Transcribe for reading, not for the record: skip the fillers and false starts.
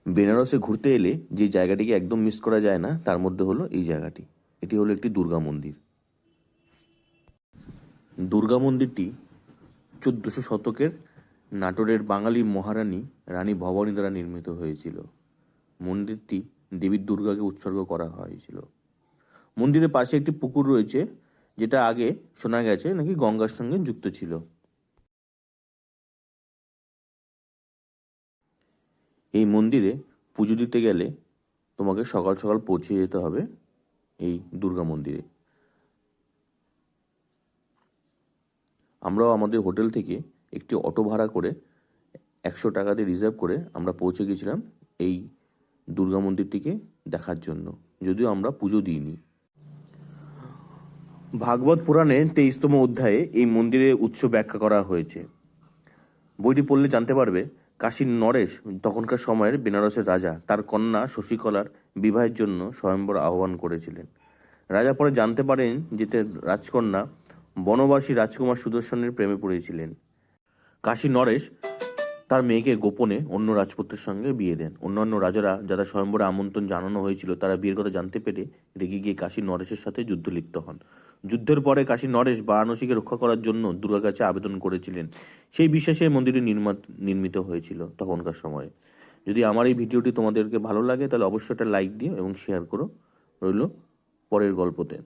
বেনারসে ঘুরতে এলে যে জায়গাটিকে একদম মিস করা যায় না তার মধ্যে হলো এই জায়গাটি। এটি হলো একটি দুর্গা মন্দির। দুর্গা মন্দিরটি 1400 শতকের নাটোরের বাঙালি মহারানী রানী ভবানী দ্বারা নির্মিত হয়েছিল। মন্দিরটি দেবী দুর্গাকে উৎসর্গ করা হয়েছিল। মন্দিরের পাশে একটি পুকুর রয়েছে, যেটা আগে শোনা গেছে নাকি গঙ্গার সঙ্গে যুক্ত ছিল। এই মন্দিরে পুজো দিতে গেলে তোমাকে সকাল সকাল পৌঁছে যেতে হবে এই দুর্গা মন্দিরে। আমরাও আমাদের হোটেল থেকে একটি অটো ভাড়া করে 100 টাকা দিয়ে রিজার্ভ করে আমরা পৌঁছে গেছিলাম এই দুর্গা মন্দিরটিকে দেখার জন্য, যদিও আমরা পুজো দিইনি। ভাগবত পুরাণে 23তম অধ্যায়ে এই মন্দিরের উৎস ব্যাখ্যা করা হয়েছে। বইটি পড়লে জানতে পারবে কাশীর নরেশ তখনকার সময়ের বেনারসের রাজা তার কন্যা শশীকলার বিবাহের জন্য স্বয়ম্বর আহ্বান করেছিলেন। রাজা পরে জানতে পারেন যে তার রাজকন্যা বনবাসী রাজকুমার সুদর্শনের প্রেমে পড়েছিলেন। কাশী নরেশ তার মেয়েকে গোপনে অন্য রাজপুত্রের সঙ্গে বিয়ে দেন। অন্যান্য রাজারা যারা স্বয়ম্বরে আমন্ত্রণ জানানো হয়েছিল তারা বিয়ের কথা জানতে পেরে রেগে গিয়ে কাশী নরেশের সাথে যুদ্ধ লিপ্ত হন। যুদ্ধের পরে কাশী নরেশ বারাণসীকে রক্ষা করার জন্য দুর্গার কাছে আবেদন করেছিলেন। সেই বিশ্বাসে এই মন্দিরটি নির্মিত হয়েছিল তখনকার সময়ে। যদি আমার এই ভিডিওটি তোমাদেরকে ভালো লাগে তাহলে অবশ্যই একটা লাইক দিও এবং শেয়ার করো। রইল পরের গল্পতে।